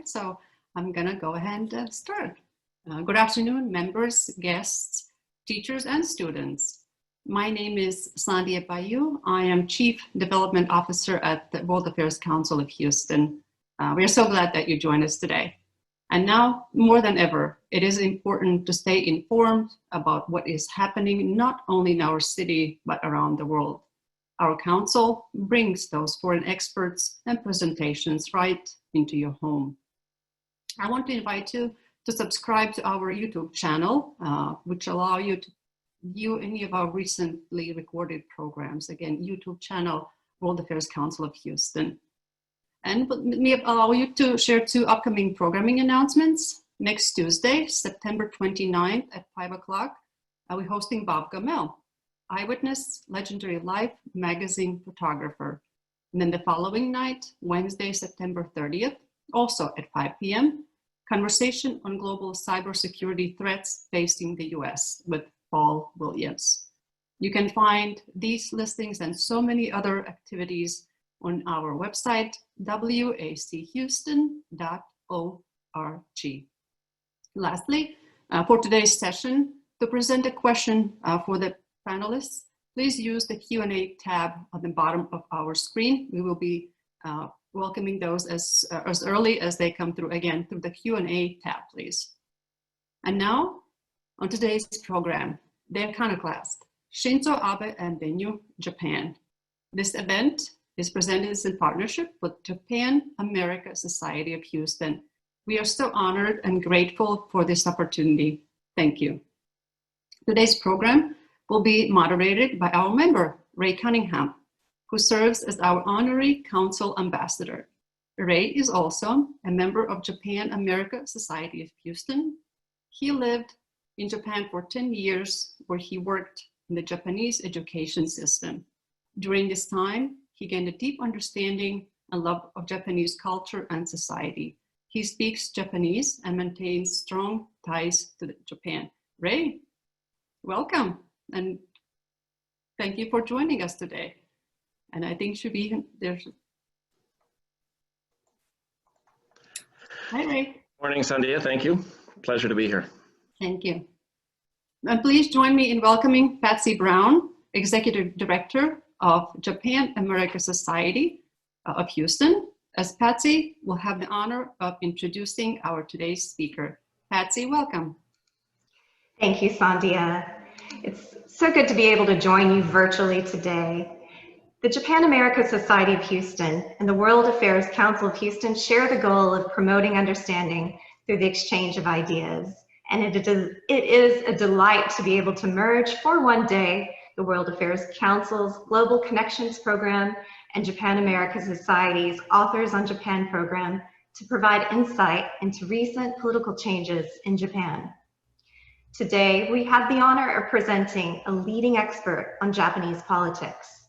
right, so I'm gonna go ahead and start. Good afternoon, members, guests, teachers, and students. My name is Sandia Bayou. I am Chief Development Officer at the World Affairs Council of Houston. We are so glad that you joined us today. And now, more than ever, it is important to stay informed about what is happening not only in our city, but around the world. Our council brings those foreign experts and presentations right into your home. I want to invite you to subscribe to our YouTube channel, which allow you to view any of our recently recorded programs. Again, YouTube channel, World Affairs Council of Houston. And let me allow you to share 2 upcoming programming announcements. Next Tuesday, September 29th at 5 o'clock, we're hosting Bob Gamel, eyewitness, legendary Life magazine photographer. And then the following night, Wednesday, September 30th, also at 5 p.m., conversation on global cybersecurity threats facing the US with Paul Williams. You can find these listings and so many other activities on our website, wachouston.org. Lastly, for today's session, to present a question for the panelists, please use the Q&A tab on the bottom of our screen. We will be welcoming those as early as they come through, again, through the Q&A tab, please. And now, on today's program, the Iconoclast, Shinzo Abe and the New Japan. This event is presented in partnership with Japan-America Society of Houston. We are so honored and grateful for this opportunity. Thank you. Today's program will be moderated by our member, Ray Cunningham, who serves as our honorary council ambassador. Ray is also a member of Japan-America Society of Houston. He lived in Japan for 10 years, where he worked in the Japanese education system. During this time, he gained a deep understanding and love of Japanese culture and society. He speaks Japanese and maintains strong ties to Japan. Ray, welcome, and thank you for joining us today. And I think should be there. Hi, Ray. Morning, Sandia. Thank you. Pleasure to be here. Thank you. And please join me in welcoming Patsy Brown, Executive Director of Japan-America Society of Houston, as Patsy will have the honor of introducing our today's speaker. Patsy, welcome. Thank you, Sandia. It's so good to be able to join you virtually today. The Japan-America Society of Houston and the World Affairs Council of Houston share the goal of promoting understanding through the exchange of ideas. And it is a delight to be able to merge for one day the World Affairs Council's Global Connections Program and Japan-America Society's Authors on Japan program to provide insight into recent political changes in Japan. Today, we have the honor of presenting a leading expert on Japanese politics.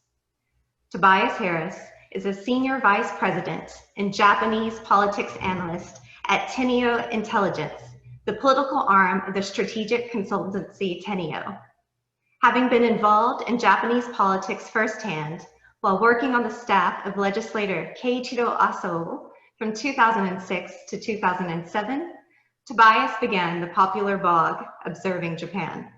Tobias Harris is a Senior Vice President and Japanese Politics Analyst at Teneo Intelligence, the political arm of the strategic consultancy Teneo. Having been involved in Japanese politics firsthand while working on the staff of legislator Keiichiro Asao from 2006 to 2007, Tobias began the popular blog Observing Japan.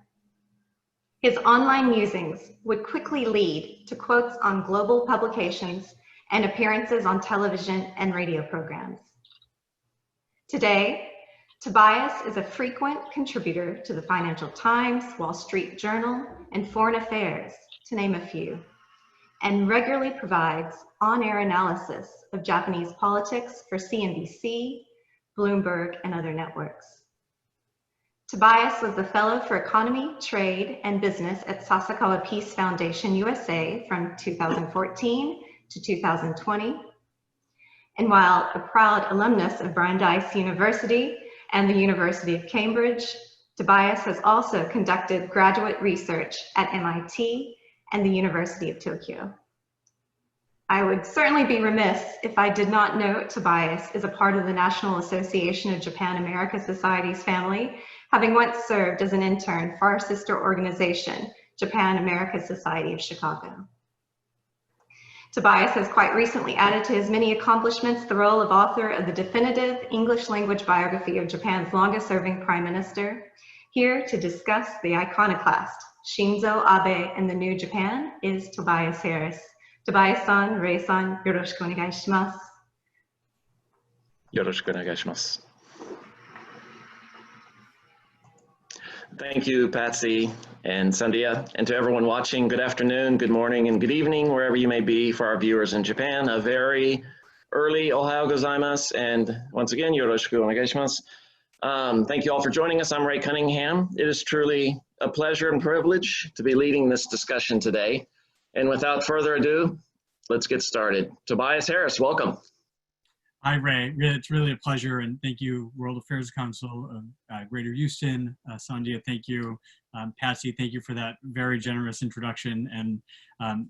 His online musings would quickly lead to quotes on global publications and appearances on television and radio programs. Today, Tobias is a frequent contributor to the Financial Times, Wall Street Journal, and Foreign Affairs, to name a few, and regularly provides on-air analysis of Japanese politics for CNBC, Bloomberg, and other networks. Tobias was a Fellow for Economy, Trade, and Business at Sasakawa Peace Foundation USA from 2014 to 2020. And while a proud alumnus of Brandeis University and the University of Cambridge, Tobias has also conducted graduate research at MIT and the University of Tokyo. I would certainly be remiss if I did not note Tobias is a part of the National Association of Japan-America Societies family, having once served as an intern for our sister organization, Japan-America Society of Chicago. Tobias has quite recently added to his many accomplishments the role of author of the definitive English language biography of Japan's longest-serving Prime Minister. Here to discuss the iconoclast, Shinzo Abe and the New Japan, is Tobias Harris. Tobias-san, Rei-san, yoroshiku onegai shimasu. Yoroshiku onegai shimasu. Thank you, Patsy and Sandia, and to everyone watching, good afternoon, good morning, and good evening, wherever you may be. For our viewers in Japan, a very early Ohayou gozaimasu, and once again, yoroshiku onegai shimasu. Thank you all for joining us. I'm Ray Cunningham. It is truly a pleasure and privilege to be leading this discussion today. And without further ado, let's get started. Tobias Harris, welcome. Hi, Ray. It's really a pleasure, and thank you, World Affairs Council of Greater Houston. Sandia, thank you. Patsy, thank you for that very generous introduction. And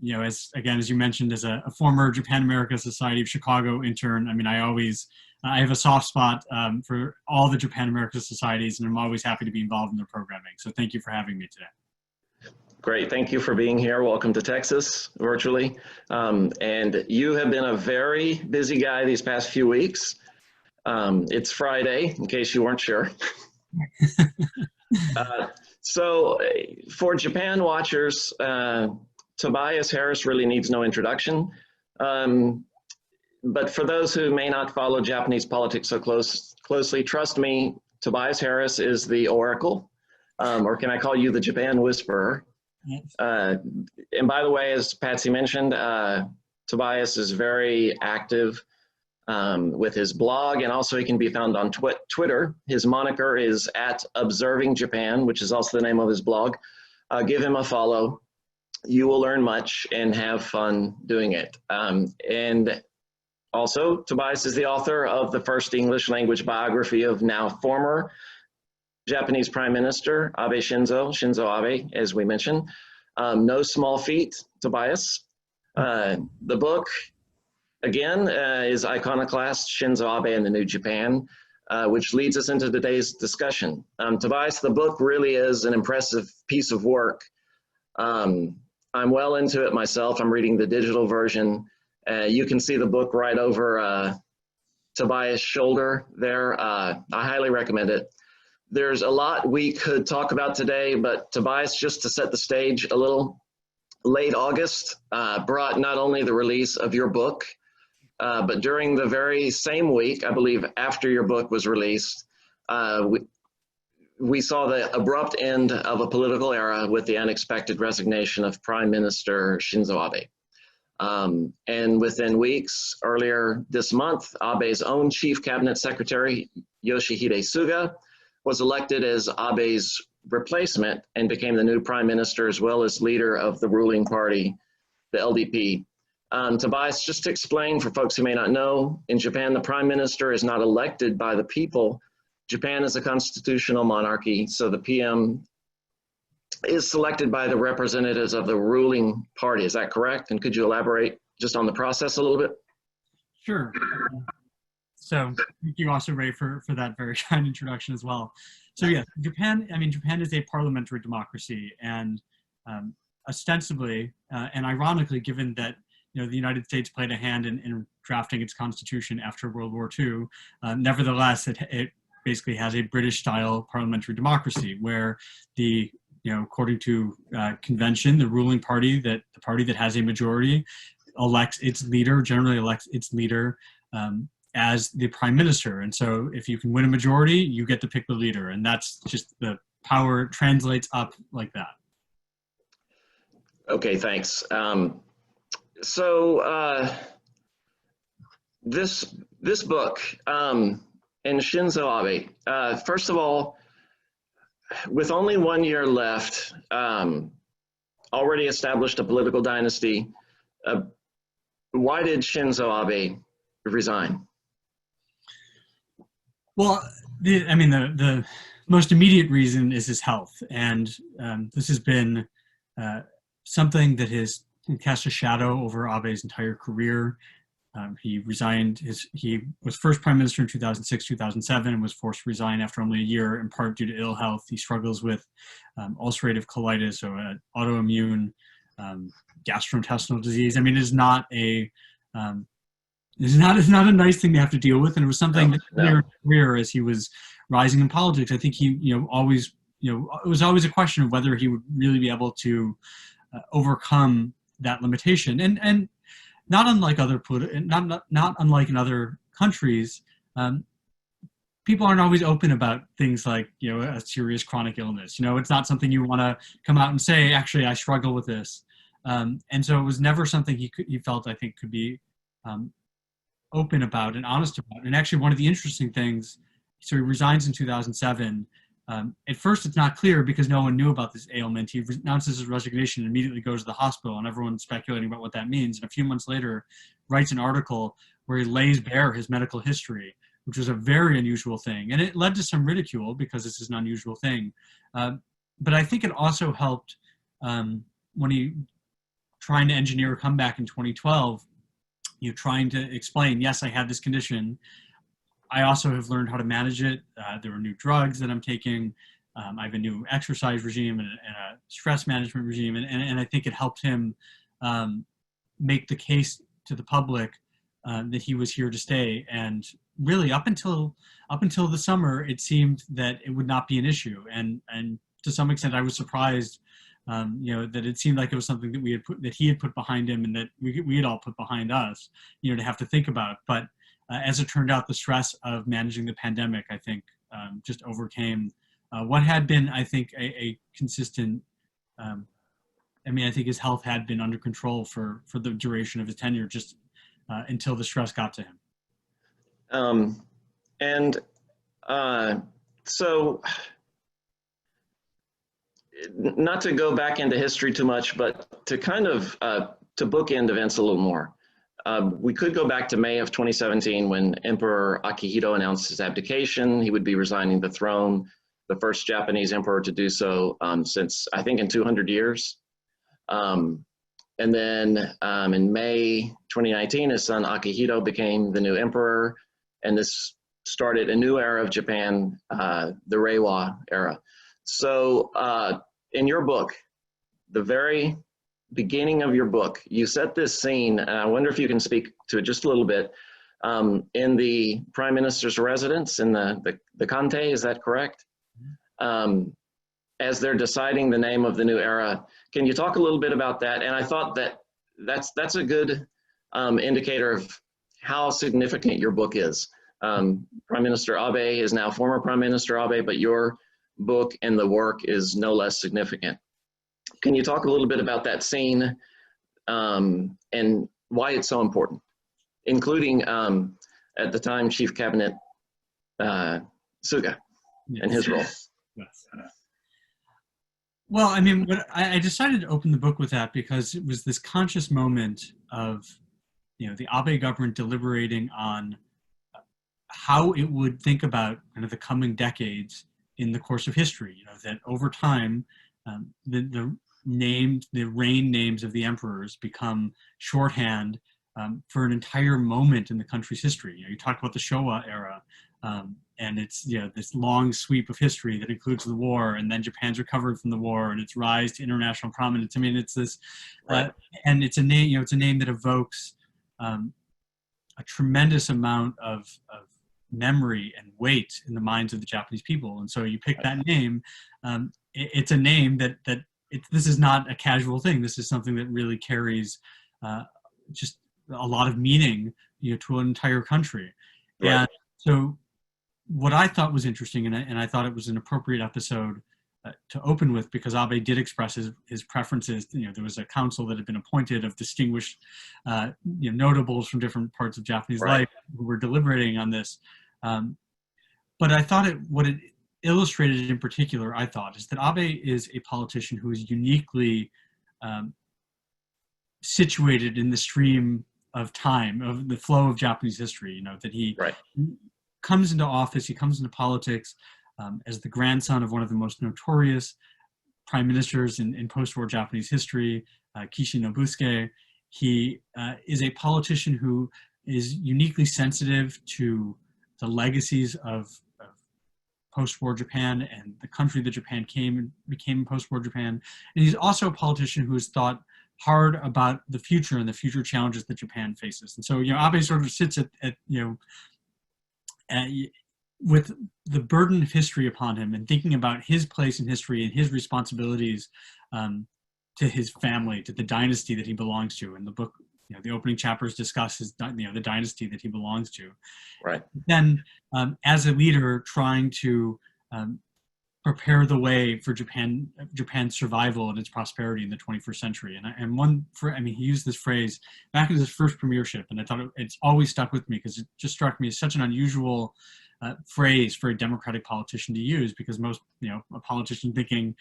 you know, as you mentioned, as a former Japan America Society of Chicago intern, I mean, I have a soft spot for all the Japan America societies, and I'm always happy to be involved in their programming. So thank you for having me today. Great, thank you for being here. Welcome to Texas, virtually. And you have been a very busy guy these past few weeks. It's Friday, in case you weren't sure. So for Japan watchers, Tobias Harris really needs no introduction. But for those who may not follow Japanese politics so closely, trust me, Tobias Harris is the oracle, or can I call you the Japan whisperer? And by the way, as Patsy mentioned, Tobias is very active with his blog, and also he can be found on Twitter. His moniker is @ObservingJapan, which is also the name of his blog. Give him a follow. You will learn much and have fun doing it. And also, Tobias is the author of the first English language biography of now former Japanese Prime Minister Shinzo Abe, as we mentioned. No small feat, Tobias. The book, again, is Iconoclast, Shinzo Abe and the New Japan, which leads us into today's discussion. Tobias, the book really is an impressive piece of work. I'm well into it myself. I'm reading the digital version. You can see the book right over Tobias' shoulder there. I highly recommend it. There's a lot we could talk about today, but Tobias, just to set the stage a little, late August brought not only the release of your book, but during the very same week, I believe after your book was released, we saw the abrupt end of a political era with the unexpected resignation of Prime Minister Shinzo Abe. And within weeks, earlier this month, Abe's own chief cabinet secretary, Yoshihide Suga, was elected as Abe's replacement and became the new prime minister as well as leader of the ruling party, the LDP. Tobias, just to explain for folks who may not know, in Japan, the prime minister is not elected by the people. Japan is a constitutional monarchy, so the PM is selected by the representatives of the ruling party. Is that correct? And could you elaborate just on the process a little bit? Sure. So thank you also, Ray, for that very kind introduction as well. So yeah, Japan is a parliamentary democracy, and ostensibly and ironically, given that the United States played a hand in drafting its constitution after World War II, nevertheless, it basically has a British-style parliamentary democracy where according to convention, the ruling party, the party that has a majority, generally elects its leader as the prime minister. And so if you can win a majority, you get to pick the leader. And that's just the power translates up like that. Okay, thanks. This book, and Shinzo Abe, first of all, with only 1 year left, already established a political dynasty, why did Shinzo Abe resign? Well, the most immediate reason is his health. And this has been something that has cast a shadow over Abe's entire career. He resigned. He was first prime minister in 2006, 2007, and was forced to resign after only a year, in part due to ill health. He struggles with ulcerative colitis, so an autoimmune gastrointestinal disease. I mean, it's not a it's not a nice thing to have to deal with, and it was something that in his career as he was rising in politics. I think he, always, it was always a question of whether he would really be able to overcome that limitation, and not unlike not unlike in other countries. People aren't always open about things like, a serious chronic illness. It's not something you want to come out and say, actually, I struggle with this. And so it was never something he felt, I think, could be open about and honest about. And actually, one of the interesting things, so he resigns in 2007. At first, it's not clear because no one knew about this ailment. He announces his resignation and immediately goes to the hospital, and everyone's speculating about what that means. And a few months later, writes an article where he lays bare his medical history, which was a very unusual thing. And it led to some ridicule because this is an unusual thing. But I think it also helped when he trying to engineer a comeback in 2012, trying to explain, yes, I had this condition. I also have learned how to manage it. There are new drugs that I'm taking. I have a new exercise regime and a stress management regime. And I think it helped him make the case to the public that he was here to stay. And really, up until the summer, it seemed that it would not be an issue. And to some extent, I was surprised, that it seemed like it was something that he had put behind him, and that we had all put behind us, to have to think about. But as it turned out, the stress of managing the pandemic, I think, just overcame what had been, I think, a consistent. I think his health had been under control for the duration of his tenure, just until the stress got to him. So, not to go back into history too much, but to kind of to bookend events a little more. We could go back to May of 2017 when Emperor Akihito announced his abdication. He would be resigning the throne, the first Japanese emperor to do so since, I think, in 200 years. And then in May 2019, his son Akihito became the new emperor, and this started a new era of Japan, the Rewa Era. So in your book, the very beginning of your book, you set this scene, and I wonder if you can speak to it just a little bit, in the Prime Minister's residence in the Kante, is that correct? As they're deciding the name of the new era. Can you talk a little bit about that? And I thought that that's a good indicator of how significant your book is. Prime Minister Abe is now former Prime Minister Abe, but your book and the work is no less significant. Can you talk a little bit about that scene and why it's so important, including at the time Chief Cabinet Suga and his role? Yes. Well, I decided to open the book with that because it was this conscious moment of, the Abe government deliberating on how it would think about kind of the coming decades in the course of history. That over time, the reign names of the emperors become shorthand for an entire moment in the country's history. You talk about the Showa era, and it's this long sweep of history that includes the war, and then Japan's recovery from the war and its rise to international prominence. It's this, and it's a name. It's a name that evokes a tremendous amount of memory and weight in the minds of the Japanese people. And so you pick that name. It's a name that this is not a casual thing. This is something that really carries just a lot of meaning, to an entire country. Right. And so what I thought was interesting, and I thought it was an appropriate episode to open with, because Abe did express his preferences. There was a council that had been appointed of distinguished notables from different parts of Japanese life who were deliberating on this. But I thought what it illustrated in particular, I thought, is that Abe is a politician who is uniquely situated in the stream of time, of the flow of Japanese history. That he comes into office, he comes into politics as the grandson of one of the most notorious prime ministers in post-war Japanese history, Kishi Nobusuke. He is a politician who is uniquely sensitive to the legacies of post-war Japan and the country that Japan became post-war Japan. And he's also a politician who has thought hard about the future and the future challenges that Japan faces. And so, Abe sort of sits with the burden of history upon him and thinking about his place in history and his responsibilities to his family, to the dynasty that he belongs to. And the book, the opening chapters discuss the dynasty that he belongs to. Right. Then, as a leader, trying to prepare the way for Japan's survival and its prosperity in the 21st century. And he used this phrase back in his first premiership, and I thought it's always stuck with me because it just struck me as such an unusual phrase for a democratic politician to use, because most, a politician thinking,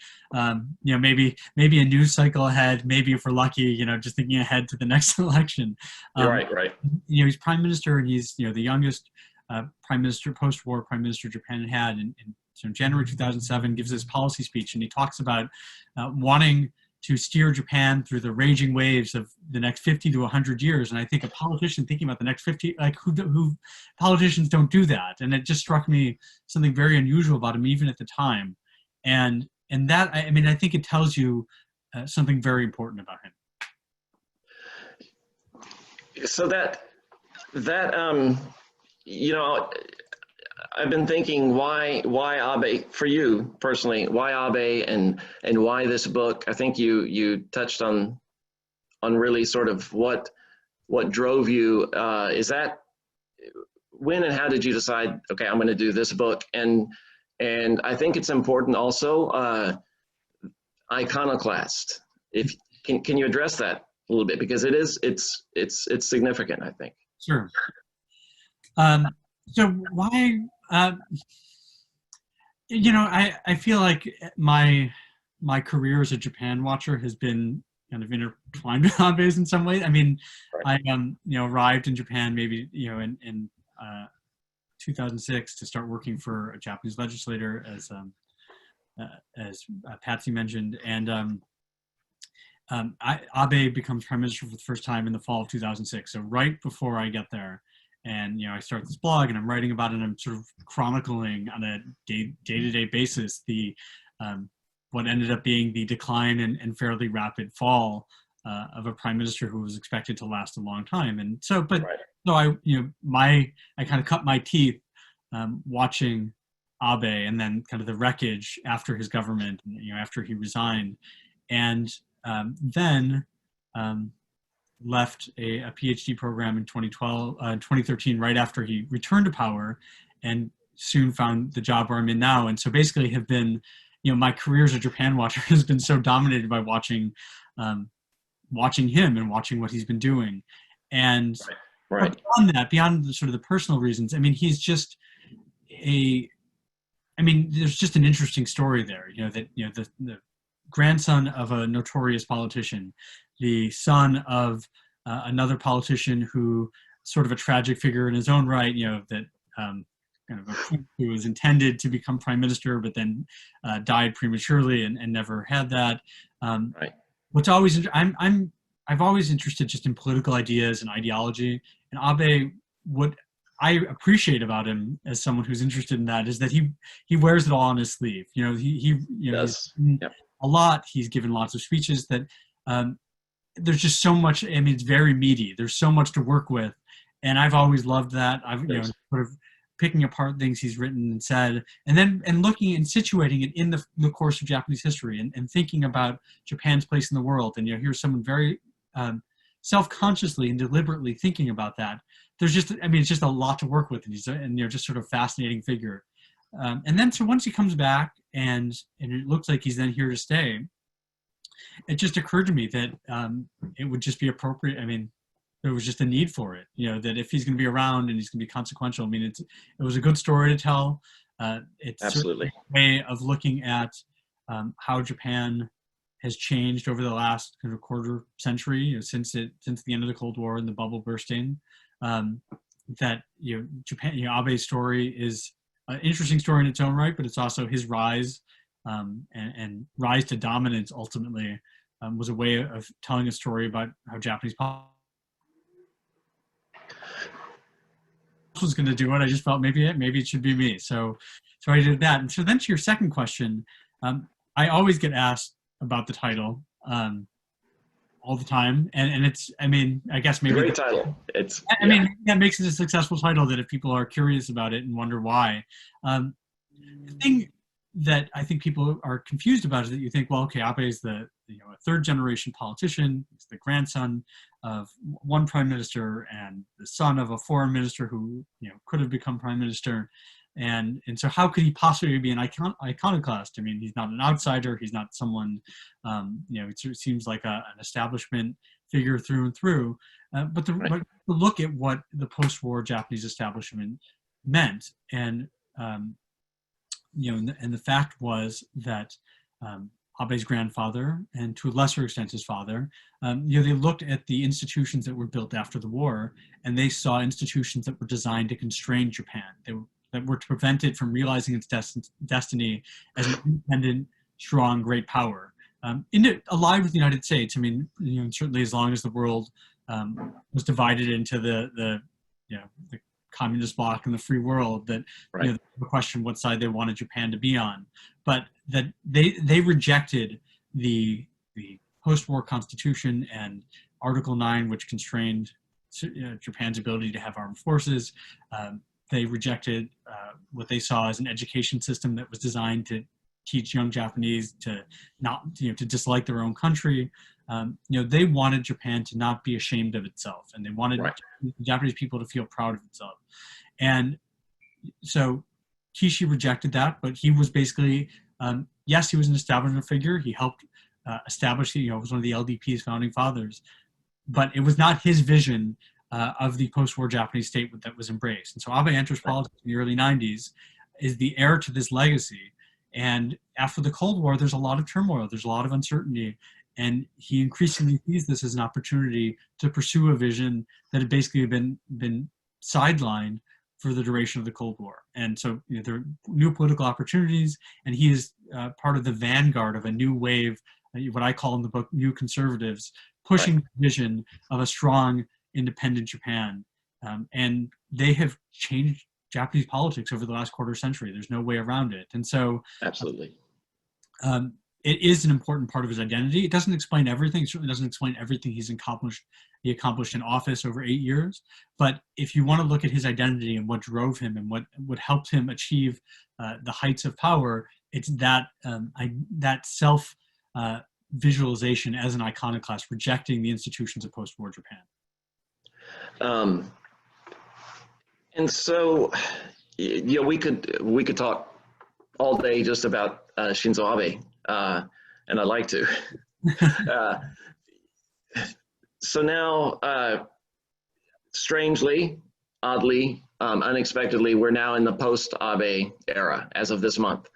maybe a news cycle ahead, maybe if we're lucky, just thinking ahead to the next election. Right. He's prime minister, and he's, the youngest post-war prime minister Japan had. And so in January 2007, gives this policy speech, and he talks about wanting to steer Japan through the raging waves of the next 50 to 100 years. And I think a politician thinking about the next 50, who politicians don't do that. And it just struck me something very unusual about him, even at the time. And that, I think it tells you something very important about him. So I've been thinking why Abe, for you personally, why Abe and why this book. I think you touched on really sort of what drove you. Is that when and how did you decide, okay, I'm going to do this book? And I think it's important also, Iconoclast. Can you address that a little bit, because it's significant, I think. Sure. So why? I feel like my career as a Japan watcher has been kind of intertwined with Abe's in some way. Right. I arrived in Japan maybe in 2006 to start working for a Japanese legislator, as Patsy mentioned, and Abe becomes prime minister for the first time in the fall of 2006. So right before I get there. And, I start this blog and I'm writing about it, and I'm sort of chronicling on a day-to-day basis what ended up being the decline and fairly rapid fall of a prime minister who was expected to last a long time. And so, I kind of cut my teeth watching Abe, and then kind of the wreckage after his government, after he resigned. And then left a PhD program in 2013, right after he returned to power, and soon found the job where I'm in now. And so basically have been, my career as a Japan watcher has been so dominated by watching him and watching what he's been doing. And right. Beyond that, beyond the sort of the personal reasons, he's just there's just an interesting story there, the grandson of a notorious politician, the son of another politician who sort of a tragic figure in his own right, that who was intended to become prime minister, but then died prematurely and never had that. Right. What's always, I've always interested just in political ideas and ideology, and Abe, what I appreciate about him as someone who's interested in that is that he wears it all on his sleeve. He does. Yep. A lot. He's given lots of speeches that there's just so much. It's very meaty. There's so much to work with, and I've always loved that. I've sort of picking apart things he's written and said, and looking and situating it in the course of Japanese history, and thinking about Japan's place in the world. And here's someone very self-consciously and deliberately thinking about that. There's just, it's just a lot to work with, and he's just sort of fascinating figure. And then so once he comes back and it looks like he's then here to stay, it just occurred to me that it would just be appropriate. There was just a need for it, that if he's going to be around and he's going to be consequential, it was a good story to tell. It's absolutely a way of looking at how Japan has changed over the last kind of quarter century, since the end of the Cold War and the bubble bursting. That Japan, Abe's story is an interesting story in its own right, but it's also his rise and rise to dominance ultimately was a way of telling a story about how Japanese politics was going to do it. I just felt maybe it should be me. So I did that. And so then to your second question, I always get asked about the title. all the time, and it's, I mean, I guess maybe Great title. It's. I mean, that makes it a successful title. That if people are curious about it and wonder why, the thing that I think people are confused about is that you think, well, okay, Abe is a third generation politician. He's the grandson of one prime minister and the son of a foreign minister who could have become prime minister. And so how could he possibly be an iconoclast? I mean, he's not an outsider. He's not someone, it sort of seems like an establishment figure through and through. But to look at what the post-war Japanese establishment meant, and and the fact was that Abe's grandfather, and to a lesser extent his father, they looked at the institutions that were built after the war, and they saw institutions that were designed to constrain Japan. That were to prevent it from realizing its destiny as an independent, strong, great power. Allied with the United States, I mean, certainly as long as the world was divided into the communist bloc and the free world, that the question what side they wanted Japan to be on, but that they rejected the post-war constitution and Article 9, which constrained Japan's ability to have armed forces. They rejected what they saw as an education system that was designed to teach young Japanese to not, to dislike their own country. They wanted Japan to not be ashamed of itself, and they wanted the Japanese people to feel proud of itself. And so Kishi rejected that, but he was basically, yes, he was an establishment figure. He helped establish, was one of the LDP's founding fathers, but it was not his vision of the post-war Japanese state that was embraced. And so Abe enters politics in the early 90s, is the heir to this legacy. And after the Cold War, there's a lot of turmoil, there's a lot of uncertainty, and he increasingly sees this as an opportunity to pursue a vision that had basically been sidelined for the duration of the Cold War. And so there are new political opportunities, and he is part of the vanguard of a new wave, what I call in the book, new conservatives, pushing the vision of a strong, independent Japan. And they have changed Japanese politics over the last quarter century. There's no way around it. And so absolutely, it is an important part of his identity. It doesn't explain everything. It certainly doesn't explain everything he accomplished in office over 8 years. But if you want to look at his identity and what drove him and what helped him achieve the heights of power, it's that self visualization as an iconoclast, rejecting the institutions of post-war Japan. And so, we could talk all day just about Shinzo Abe, and I'd like to. So now, strangely, oddly, unexpectedly, we're now in the post-Abe era as of this month.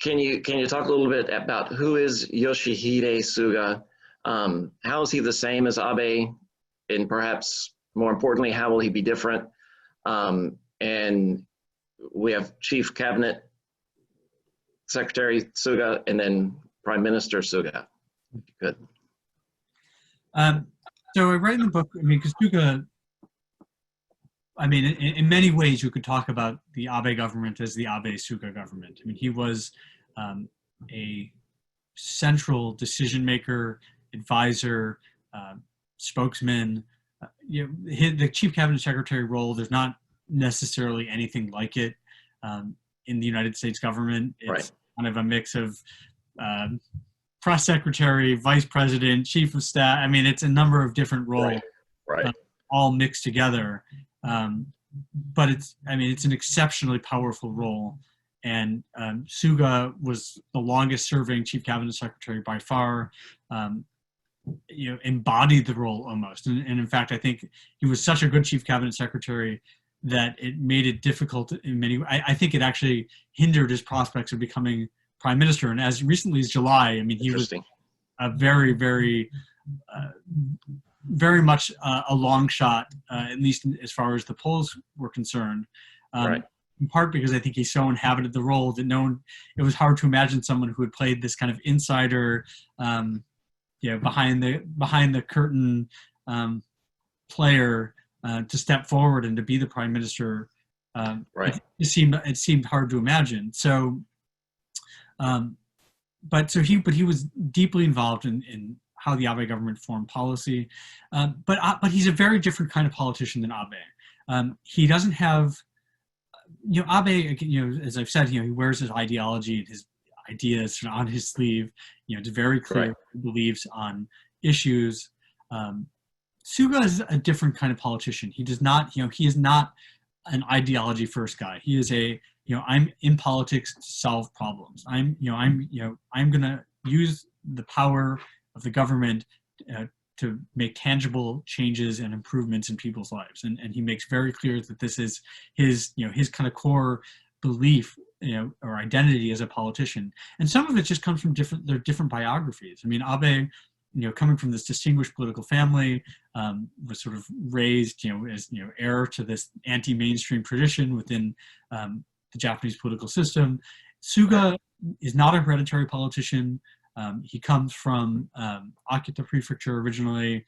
Can you talk a little bit about who is Yoshihide Suga? How is he the same as Abe? And perhaps more importantly, how will he be different? And we have Chief Cabinet Secretary Suga and then Prime Minister Suga. Good. So I write in the book, because Suga, in many ways you could talk about the Abe government as the Abe-Suga government. He was a central decision maker, advisor, spokesman. The Chief Cabinet Secretary role, there's not necessarily anything like it in the United States government. It's kind of a mix of press secretary, vice president, chief of staff. It's a number of different roles, all mixed together. But it's an exceptionally powerful role. And Suga was the longest serving Chief Cabinet Secretary by far. Embodied the role almost. And in fact, I think he was such a good Chief Cabinet Secretary that it made it difficult in many ways. I think it actually hindered his prospects of becoming prime minister. And as recently as July, he was a very, very, very much a long shot, at least as far as the polls were concerned. In part because I think he so inhabited the role that it was hard to imagine someone who had played this kind of insider, behind the curtain player to step forward and to be the prime minister. It seemed hard to imagine. So, but he was deeply involved in how the Abe government formed policy. But he's a very different kind of politician than Abe. He doesn't have, Abe, as I've said, he wears his ideology and his ideas on his sleeve. It's very clear he believes on issues. Suga is a different kind of politician. He does not, he is not an ideology first guy. He is I'm in politics to solve problems. I'm going to use the power of the government to make tangible changes and improvements in people's lives. And he makes very clear that this is his kind of core belief, or identity as a politician. And some of it just comes from their different biographies. I mean, Abe, coming from this distinguished political family, was sort of raised, as, heir to this anti-mainstream tradition within the Japanese political system. Suga is not a hereditary politician. He comes from Akita Prefecture originally,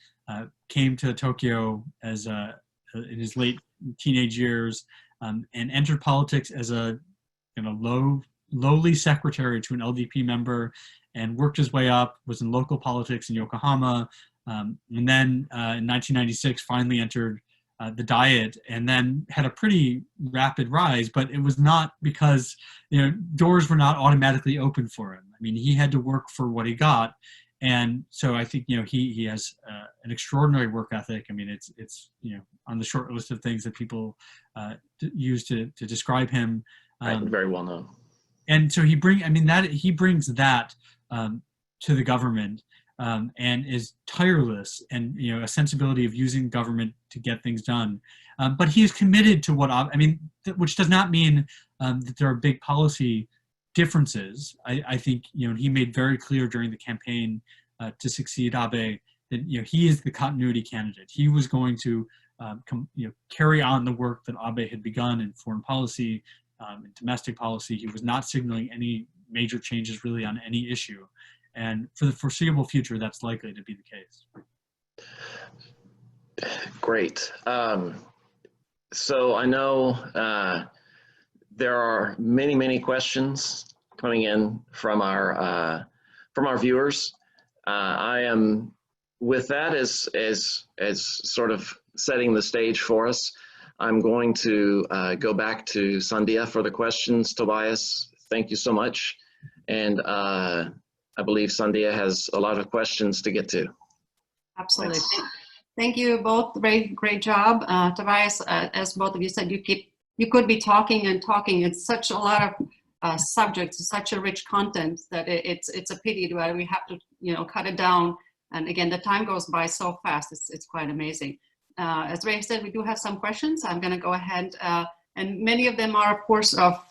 came to Tokyo as in his late teenage years, and entered politics as a lowly secretary to an LDP member, and worked his way up, was in local politics in Yokohama, and then in 1996 finally entered the Diet, and then had a pretty rapid rise, but it was not because, doors were not automatically open for him. I mean, he had to work for what he got. And so I think, he has an extraordinary work ethic. I mean, it's on the short list of things that people use to describe him. Very well known. And so he brings that to the government, and is tireless, and a sensibility of using government to get things done. But he is committed to which does not mean that there are big policy differences. I think he made very clear during the campaign to succeed Abe that he is the continuity candidate. He was going to carry on the work that Abe had begun in foreign policy, in domestic policy. He was not signaling any major changes really on any issue. And for the foreseeable future, that's likely to be the case. Great. So I know there are many, many questions coming in from our viewers. I am, with that as sort of setting the stage for us, I'm going to go back to Sandia for the questions. Tobias, thank you so much. And I believe Sandia has a lot of questions to get to. Absolutely. Thanks. Thank you both. Great job. Tobias, as both of you said, you could be talking and talking. It's such a lot of subjects, such a rich content that it's a pity that we have to cut it down. And again, the time goes by so fast. It's quite amazing. As Ray said, we do have some questions. I'm going to go ahead, and many of them are, of course, of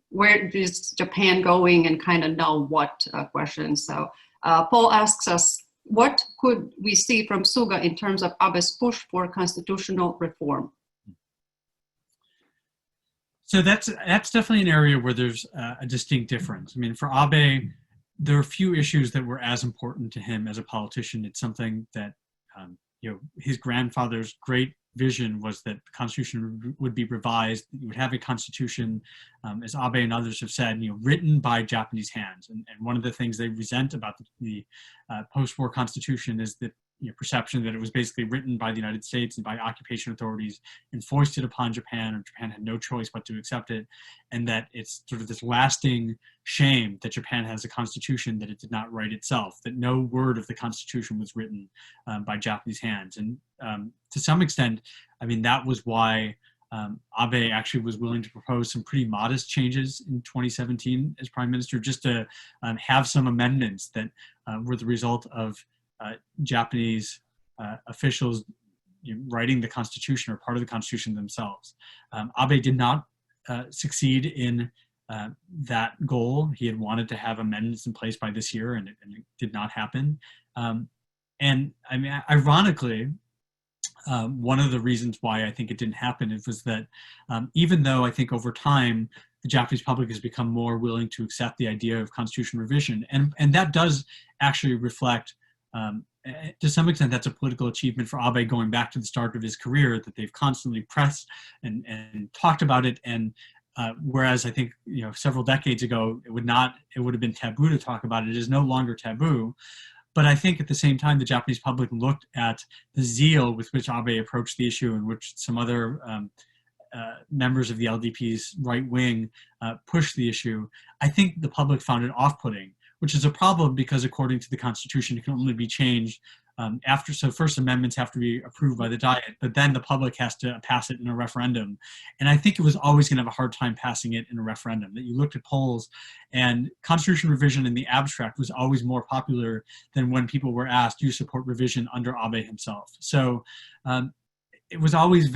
where is Japan going and kind of know what questions. So Paul asks us, what could we see from Suga in terms of Abe's push for constitutional reform? So that's definitely an area where there's a distinct difference. I mean, for Abe, there are a few issues that were as important to him as a politician. It's something that his grandfather's great vision was that the Constitution would be revised. You would have a Constitution, as Abe and others have said, written by Japanese hands. And one of the things they resent about the post-war Constitution is the perception that it was basically written by the United States and by occupation authorities and foisted upon Japan, and Japan had no choice but to accept it, and that it's sort of this lasting shame that Japan has a constitution that it did not write itself, that no word of the Constitution was written by Japanese hands. And to some extent, I mean, that was why Abe actually was willing to propose some pretty modest changes in 2017 as prime minister, just to have some amendments that were the result of Japanese officials writing the Constitution or part of the Constitution themselves. Abe did not succeed in that goal. He had wanted to have amendments in place by this year, and it did not happen. And I mean, ironically, one of the reasons why I think it didn't happen was that even though I think over time the Japanese public has become more willing to accept the idea of constitution revision, and that does actually reflect, to some extent, that's a political achievement for Abe going back to the start of his career, that they've constantly pressed and talked about it. And whereas I think several decades ago it would have been taboo to talk about it, it is no longer taboo. But I think at the same time, the Japanese public looked at the zeal with which Abe approached the issue, and which some other members of the LDP's right wing pushed the issue. I think the public found it off-putting, which is a problem because according to the Constitution, it can only be changed so first amendments have to be approved by the Diet, but then the public has to pass it in a referendum. And I think it was always going to have a hard time passing it in a referendum. That you looked at polls, and constitution revision in the abstract was always more popular than when people were asked, do you support revision under Abe himself? So it was always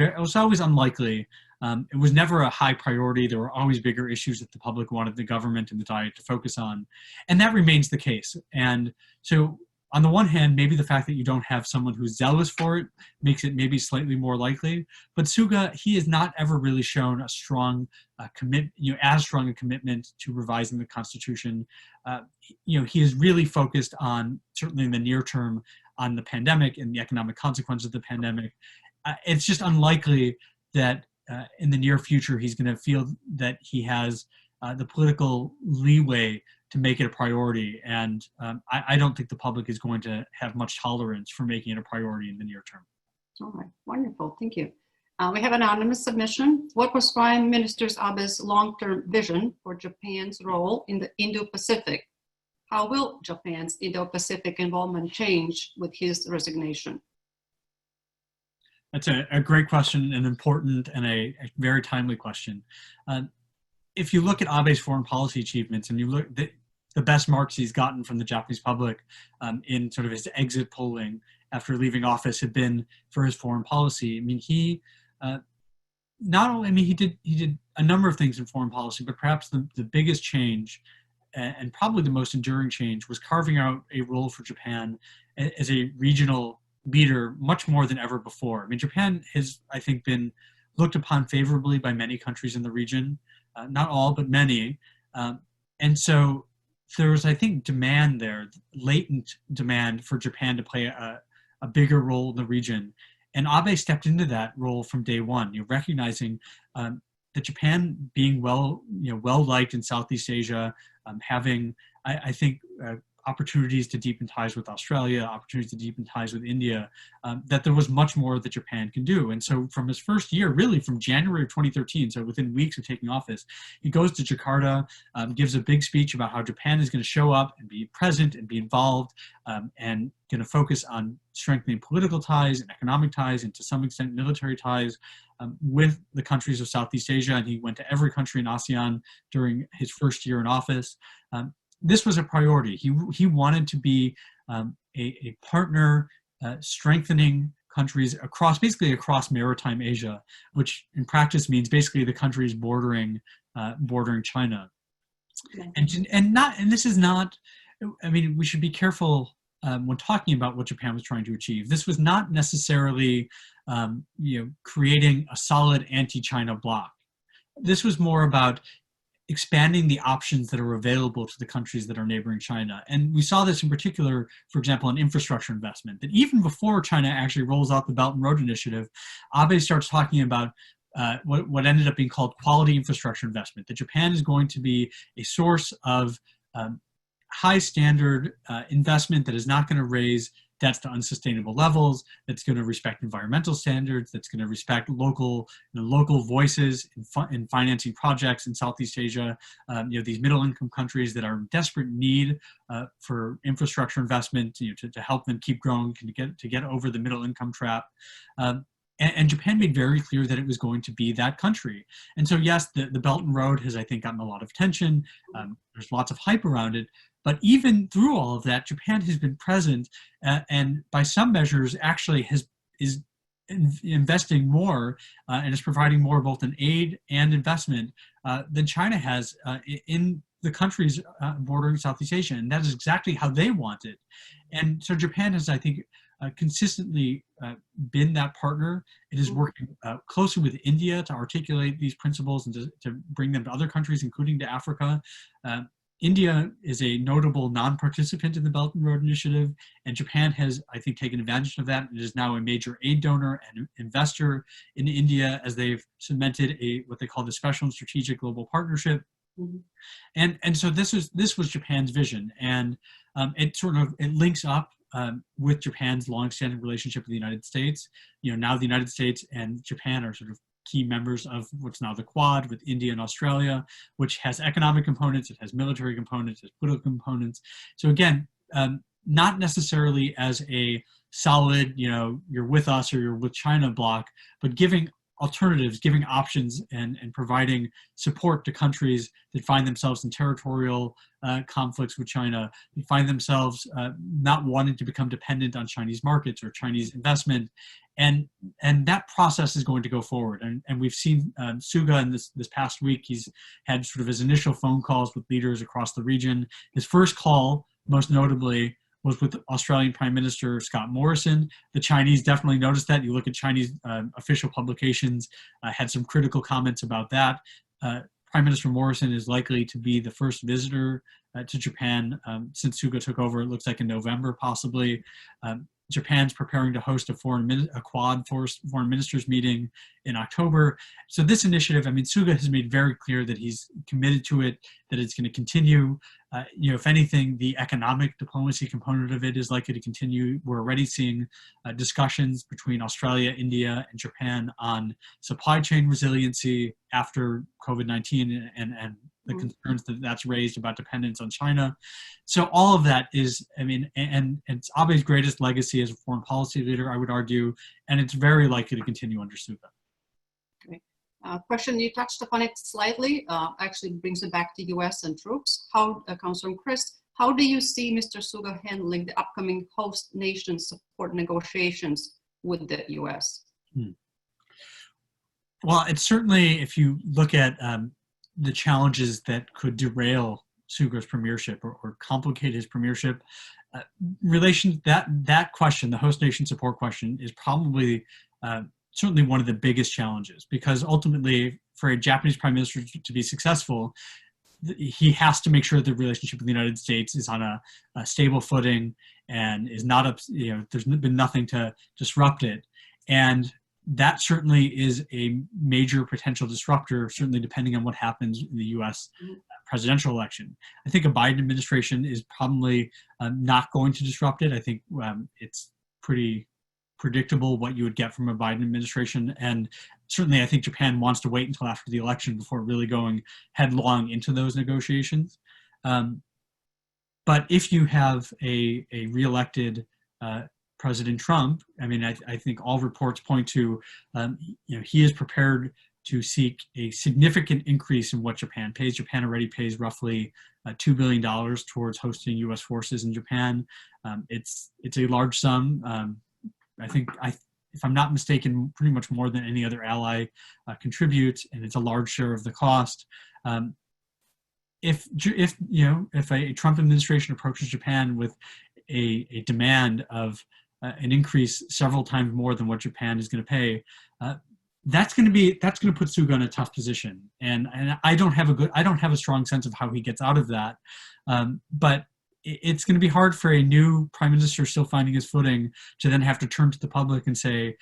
unlikely. It was never a high priority. There were always bigger issues that the public wanted the government and the Diet to focus on. And that remains the case. And so on the one hand, maybe the fact that you don't have someone who's zealous for it makes it maybe slightly more likely. But Suga, he has not ever really shown a strong as strong a commitment to revising the Constitution. He is really focused on, certainly in the near term, on the pandemic and the economic consequences of the pandemic. It's just unlikely that in the near future he's going to feel that he has the political leeway to make it a priority. And I don't think the public is going to have much tolerance for making it a priority in the near term. All right, wonderful, thank you. We have an anonymous submission. What was Prime Minister Abe's long-term vision for Japan's role in the Indo-Pacific? How will Japan's Indo-Pacific involvement change with his resignation? That's a great question, an important and a very timely question. If you look at Abe's foreign policy achievements, and you look at the best marks he's gotten from the Japanese public in sort of his exit polling after leaving office have been for his foreign policy. I mean, he did a number of things in foreign policy, but perhaps the biggest change and probably the most enduring change was carving out a role for Japan as a regional leader much more than ever before. I mean, Japan has, I think, been looked upon favorably by many countries in the region. Not all, but many. And so there was, I think, demand there, latent demand for Japan to play a bigger role in the region. And Abe stepped into that role from day one, recognizing that Japan being well-liked in Southeast Asia, having, I think, opportunities to deepen ties with Australia, opportunities to deepen ties with India, that there was much more that Japan can do. And so from his first year, really from January of 2013, so within weeks of taking office, he goes to Jakarta, gives a big speech about how Japan is going to show up and be present and be involved and going to focus on strengthening political ties and economic ties and to some extent military ties with the countries of Southeast Asia. And he went to every country in ASEAN during his first year in office. This was a priority. He wanted to be a partner strengthening countries basically across maritime Asia, which in practice means basically the countries bordering China. And this is not, I mean, we should be careful when talking about what Japan was trying to achieve. This was not necessarily creating a solid anti-China bloc. This was more about expanding the options that are available to the countries that are neighboring China. And we saw this in particular, for example, in infrastructure investment, that even before China actually rolls out the Belt and Road Initiative, Abe starts talking about what ended up being called quality infrastructure investment, that Japan is going to be a source of high standard investment that is not going to raise debts to unsustainable levels, that's going to respect environmental standards, that's going to respect local voices in financing projects in Southeast Asia, these middle-income countries that are in desperate need for infrastructure investment, to help them keep growing, to get over the middle-income trap. And Japan made very clear that it was going to be that country. And so yes, the Belt and Road has, I think, gotten a lot of attention. There's lots of hype around it. But even through all of that, Japan has been present and by some measures actually is investing more and is providing more both in aid and investment than China has in the countries bordering Southeast Asia. And that is exactly how they want it. And so Japan has, I think, consistently been that partner. It is working closely with India to articulate these principles and to bring them to other countries, including to Africa. India is a notable non-participant in the Belt and Road Initiative, and Japan has, I think, taken advantage of that. It is now a major aid donor and investor in India as they've cemented what they call the Special and Strategic Global Partnership, Mhm. And so this was Japan's vision, and it links up with Japan's longstanding relationship with the United States. Now the United States and Japan are sort of key members of what's now the Quad, with India and Australia, which has economic components, it has military components, it has political components. So again, not necessarily as a solid, you're with us or you're with China block, but giving alternatives, giving options, and providing support to countries that find themselves in territorial conflicts with China, that find themselves not wanting to become dependent on Chinese markets or Chinese investment. And that process is going to go forward. And we've seen Suga in this past week, he's had sort of his initial phone calls with leaders across the region. His first call, most notably, was with Australian Prime Minister Scott Morrison. The Chinese definitely noticed that. You look at Chinese official publications, had some critical comments about that. Prime Minister Morrison is likely to be the first visitor to Japan since Suga took over. It looks like in November, possibly. Japan's preparing to host a Quad foreign ministers meeting in October. So this initiative, Suga has made very clear that he's committed to it, that it's going to continue. If anything, the economic diplomacy component of it is likely to continue. We're already seeing discussions between Australia, India, and Japan on supply chain resiliency after COVID-19 and the concerns that that's raised about dependence on China. So all of that is, and it's Abe's greatest legacy as a foreign policy leader, I would argue, and it's very likely to continue under Suga. Okay. Question, you touched upon it slightly, actually brings it back to US and troops. How, comes from Chris, how do you see Mr. Suga handling the upcoming host nation support negotiations with the US? Well, it's certainly, if you look at the challenges that could derail Suga's premiership or complicate his premiership, that question, the host nation support question, is probably certainly one of the biggest challenges, because ultimately, for a Japanese prime minister to be successful, he has to make sure the relationship with the United States is on a stable footing and is not, there's been nothing to disrupt it. And that certainly is a major potential disruptor, certainly depending on what happens in the US presidential election. I think a Biden administration is probably not going to disrupt it. I think it's pretty predictable what you would get from a Biden administration. And certainly I think Japan wants to wait until after the election before really going headlong into those negotiations. But if you have a re-elected President Trump, I think all reports point to, he is prepared to seek a significant increase in what Japan pays. Japan already pays roughly $2 billion towards hosting U.S. forces in Japan. It's a large sum. I think, if I'm not mistaken, pretty much more than any other ally contributes, and it's a large share of the cost. If a Trump administration approaches Japan with a demand of an increase several times more than what Japan is going to pay, that's going to put Suga in a tough position. And I don't have a strong sense of how he gets out of that. But it's going to be hard for a new prime minister still finding his footing to then have to turn to the public and say,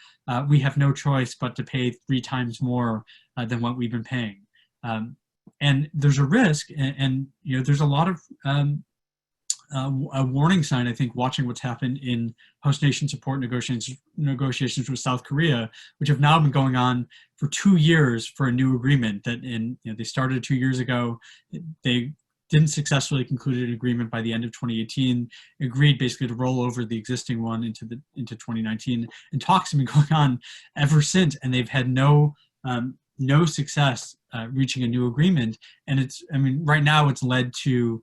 we have no choice but to pay 3 times more than what we've been paying. And there's a risk, and there's a lot of a warning sign, I think, watching what's happened in host nation support negotiations with South Korea, which have now been going on for 2 years for a new agreement that they started 2 years ago. They didn't successfully conclude an agreement by the end of 2018, agreed basically to roll over the existing one into 2019, and talks have been going on ever since, and they've had no success reaching a new agreement. And right now it's led to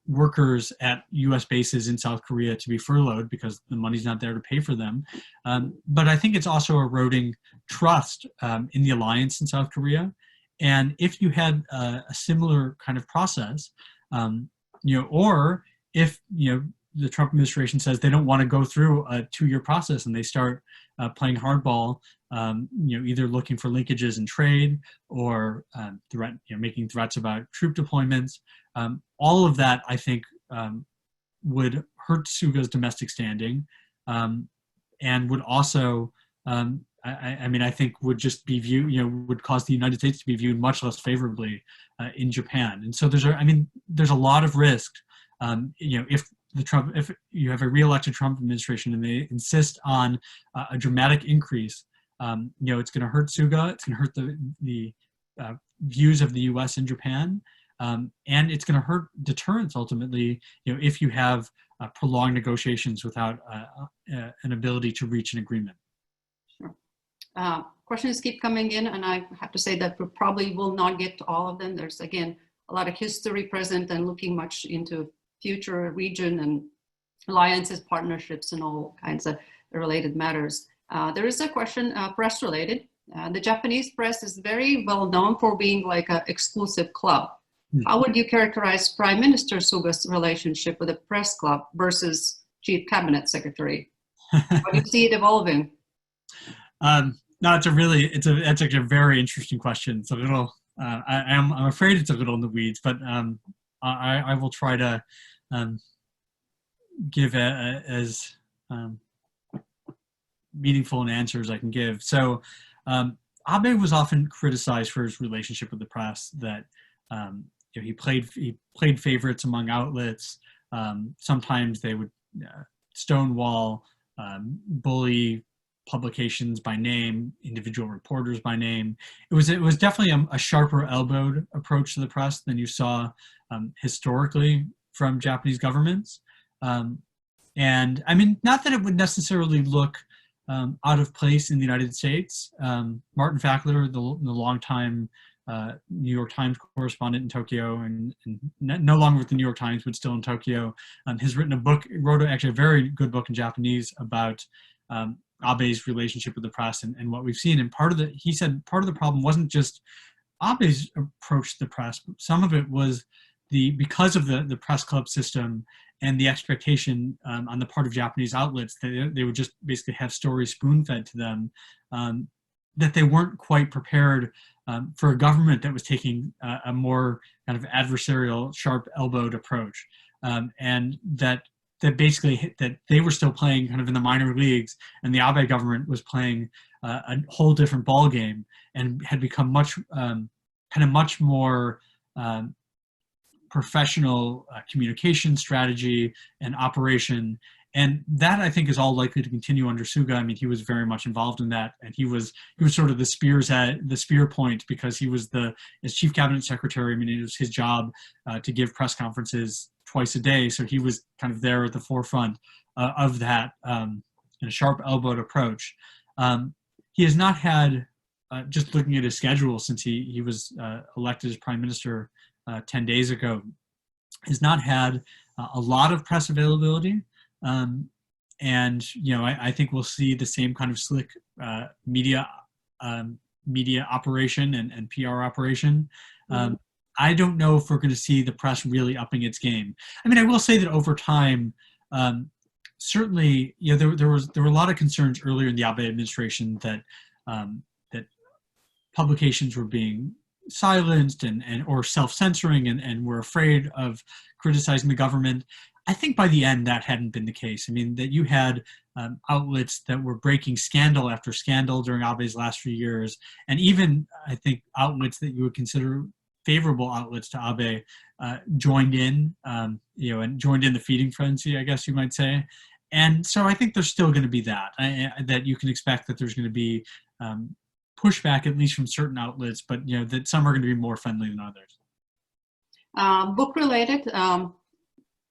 workers at U.S. bases in South Korea to be furloughed because the money's not there to pay for them. But I think it's also eroding trust in the alliance in South Korea. And if you had a similar kind of process, or if the Trump administration says they don't want to go through a 2-year process and they start playing hardball, either looking for linkages in trade or making threats about troop deployments, all of that I think would hurt Suga's domestic standing, and would also I mean, I think would just be viewed, would cause the United States to be viewed much less favorably in Japan. And so there's a lot of risk, if you have a re-elected Trump administration and they insist on a dramatic increase, it's going to hurt Suga, it's going to hurt the views of the U.S. in Japan, and it's going to hurt deterrence ultimately, if you have prolonged negotiations without an ability to reach an agreement. Sure. Questions keep coming in, and I have to say that we probably will not get to all of them. There's, again, a lot of history present and looking much into future region and alliances, partnerships, and all kinds of related matters. There is a question, press related. The Japanese press is very well known for being like an exclusive club. How would you characterize Prime Minister Suga's relationship with the press club versus Chief Cabinet Secretary? How do you see it evolving? No, it's a very interesting question. It's a little, I'm afraid it's a little in the weeds, but I will try to give as meaningful an answer as I can give. So Abe was often criticized for his relationship with the press, that he played favorites among outlets. Sometimes they would stonewall, bully publications by name, individual reporters by name. It was definitely a sharper elbowed approach to the press than you saw historically from Japanese governments. And I mean, not that it would necessarily look out of place in the United States. Martin Fackler, the longtime New York Times correspondent in Tokyo, and no longer with the New York Times, but still in Tokyo, has written wrote actually a very good book in Japanese about Abe's relationship with the press and what we've seen. And he said part of the problem wasn't just Abe's approach to the press, but some of it was because of the press club system and the expectation on the part of Japanese outlets that they would just basically have stories spoon-fed to them, that they weren't quite prepared for a government that was taking a more kind of adversarial, sharp-elbowed approach, and that basically that they were still playing kind of in the minor leagues, and the Abe government was playing a whole different ball game and had become much more professional communication strategy and operation. And that, I think, is all likely to continue under Suga. I mean, he was very much involved in that, and he was sort of the spear point, because he was as chief cabinet secretary. I mean, it was his job to give press conferences twice a day, so he was kind of there at the forefront of that in a sharp-elbowed approach. He has not had, just looking at his schedule since he was elected as prime minister 10 days ago, has not had a lot of press availability. And I think we'll see the same kind of slick media operation and PR operation. I don't know if we're going to see the press really upping its game. I mean, I will say that over time, certainly, there were a lot of concerns earlier in the Abe administration that that publications were being silenced or self-censoring and were afraid of criticizing the government. I think by the end that hadn't been the case. I mean, that you had outlets that were breaking scandal after scandal during Abe's last few years, and even, I think, outlets that you would consider favorable outlets to Abe joined in, and joined in the feeding frenzy, I guess you might say. And so I think there's still going to be that you can expect that there's going to be pushback, at least from certain outlets, but that some are going to be more friendly than others. Book related,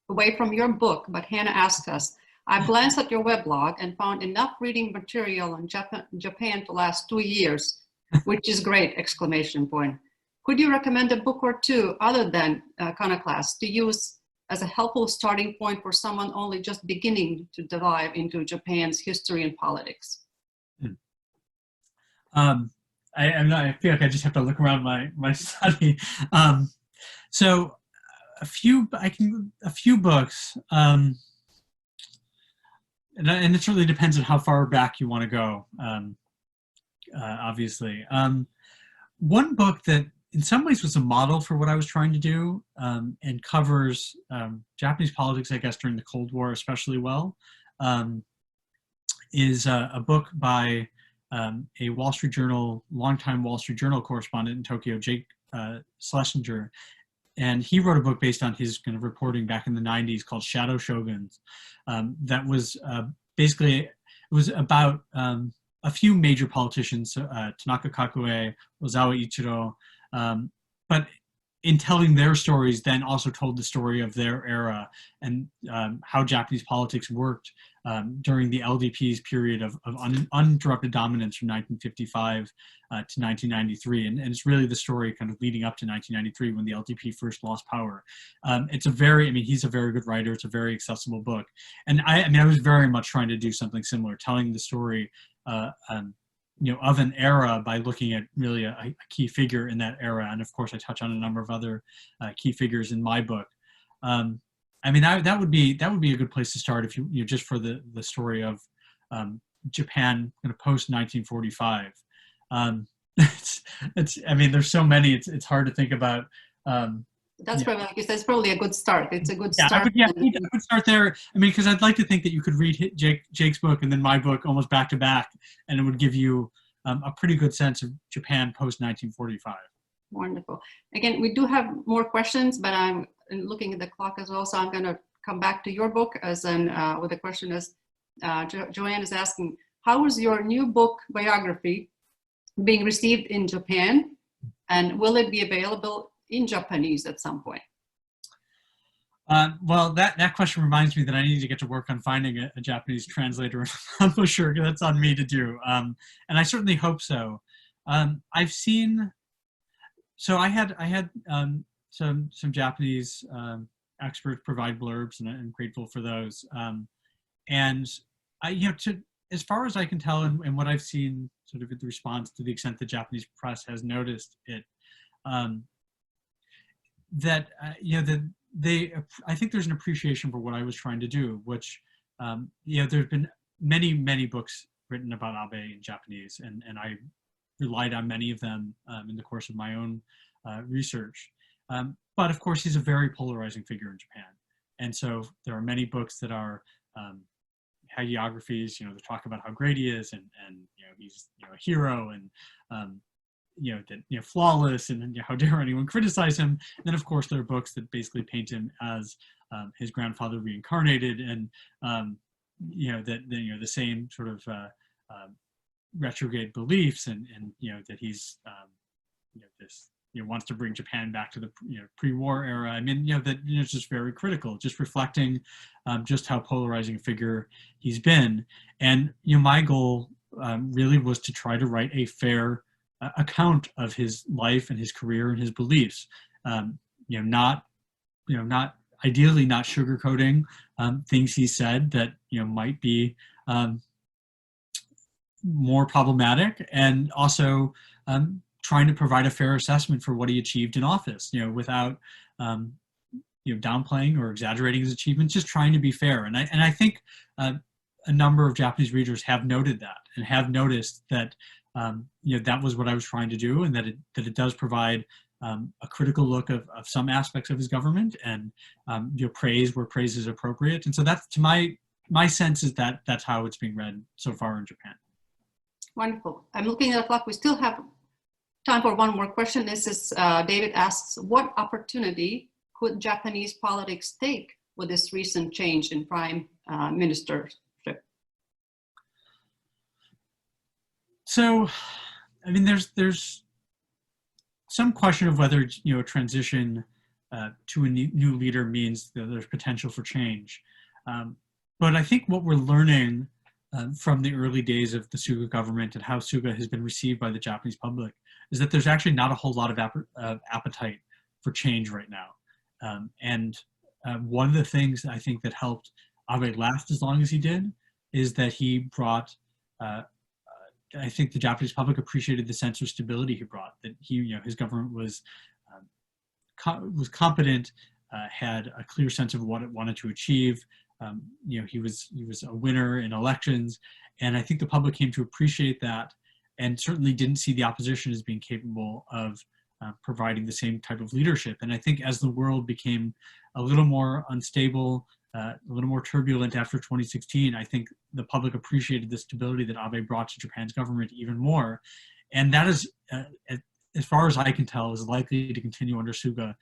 away from your book, but Hannah asked us, I glanced at your weblog and found enough reading material on Japan to last 2 years, which is great, exclamation point. Could you recommend a book or two other than Iconoclast to use as a helpful starting point for someone only just beginning to dive into Japan's history and politics? I feel like I just have to look around my study. So a few books, and it really depends on how far back you want to go, obviously. One book that in some ways was a model for what I was trying to do, and covers Japanese politics, I guess, during the Cold War especially well, is a book by a Wall Street Journal, longtime Wall Street Journal correspondent in Tokyo, Jake Schlesinger, and he wrote a book based on his kind of reporting back in the 90s called Shadow Shoguns. That was basically, it was about a few major politicians, Tanaka Kakue, Ozawa Ichiro, but in telling their stories, then also told the story of their era and how Japanese politics worked during the LDP's period of uninterrupted dominance from 1955 to 1993. And it's really the story kind of leading up to 1993 when the LDP first lost power. It's a very, I mean, he's a very good writer. It's a very accessible book. And I was very much trying to do something similar, telling the story of an era by looking at really a key figure in that era. And of course, I touch on a number of other key figures in my book. That would be a good place to start if you just for the story of Japan kind of post 1945. There's so many. It's hard to think about. That's probably, like you said, it's probably a good start. It's a good Yeah, start. I would start there. Because I'd like to think that you could read Jake's book and then my book almost back to back, and it would give you a pretty good sense of Japan post 1945. Wonderful. Again, we do have more questions, but I'm looking at the clock as well, so I'm going to come back to your book as with a question as Joanne is asking, how is your new book biography being received in Japan, and will it be available in Japanese at some point? Well, that question reminds me that I need to get to work on finding a Japanese translator and publisher. That's on me to do, and I certainly hope so. I've seen, so I had some Japanese experts provide blurbs, and I'm grateful for those. And as far as I can tell, and what I've seen, sort of the response to the extent the Japanese press has noticed it. I think there's an appreciation for what I was trying to do, which, there's been many books written about Abe in Japanese, and I relied on many of them in the course of my own research. But of course, he's a very polarizing figure in Japan. And so there are many books that are hagiographies, that talk about how great he is, and he's a hero, and flawless, and how dare anyone criticize him. And then of course there are books that basically paint him as his grandfather reincarnated, and the same sort of retrograde beliefs, and that he's wants to bring Japan back to the pre-war era. It's just very critical, just reflecting just how polarizing a figure he's been. And my goal really was to try to write a fair account of his life and his career and his beliefs. Not ideally not sugarcoating things he said that might be more problematic, and also trying to provide a fair assessment for what he achieved in office, without downplaying or exaggerating his achievements, just trying to be fair. And I think a number of Japanese readers have noted that, and have noticed that that was what I was trying to do, and that it does provide a critical look of some aspects of his government, and praise where praise is appropriate. And so that's, to my sense, is that that's how it's being read so far in Japan. Wonderful. I'm looking at the clock. We still have time for one more question. This is David asks, what opportunity could Japanese politics take with this recent change in prime ministership? So, there's some question of whether a transition to a new leader means that there's potential for change. But I think what we're learning from the early days of the Suga government, and how Suga has been received by the Japanese public, is that there's actually not a whole lot of appetite for change right now. One of the things I think that helped Abe last as long as he did is that he brought, I think the Japanese public appreciated the sense of stability he brought, that his government was competent, had a clear sense of what it wanted to achieve. He was a winner in elections, and I think the public came to appreciate that, and certainly didn't see the opposition as being capable of providing the same type of leadership. And I think as the world became a little more unstable, a little more turbulent after 2016, I think the public appreciated the stability that Abe brought to Japan's government even more. And that is, as far as I can tell, is likely to continue under Suga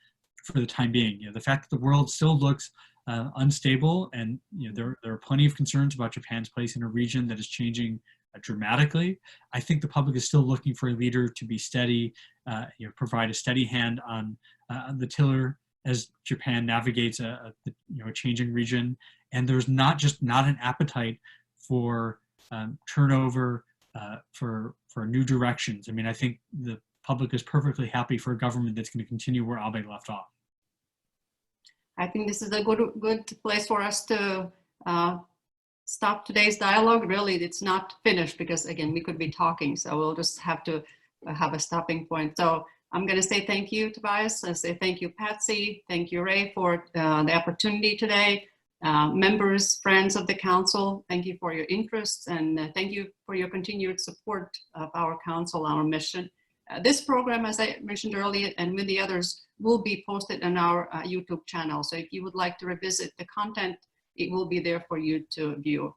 for the time being. The fact that the world still looks unstable, and there are plenty of concerns about Japan's place in a region that is changing dramatically. I think the public is still looking for a leader to be steady, provide a steady hand on the tiller as Japan navigates a changing region. And there's not an appetite for turnover, for new directions. I mean, I think the public is perfectly happy for a government that's going to continue where Abe left off. I think this is a good place for us to stop today's dialogue. Really, it's not finished because, again, we could be talking, so we'll just have to have a stopping point. So I'm going to say thank you, Tobias. I say thank you, Patsy. Thank you, Ray, for the opportunity today. Members, friends of the council, thank you for your interest, and thank you for your continued support of our council, our mission. This program, as I mentioned earlier, and with the others, will be posted on our YouTube channel. So if you would like to revisit the content, it will be there for you to view.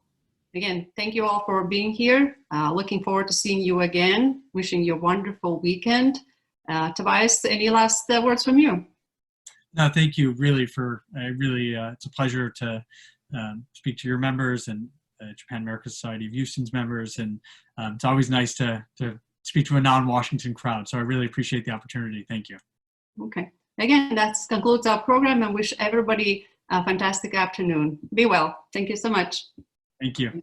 Again, thank you all for being here. Looking forward to seeing you again. Wishing you a wonderful weekend. Tobias, any last words from you? No, thank you really it's a pleasure to speak to your members and Japan America Society of Houston's members. And it's always nice to speak to a non-Washington crowd. So I really appreciate the opportunity. Thank you. Okay. Again, that concludes our program, and wish everybody a fantastic afternoon. Be well. Thank you so much. Thank you.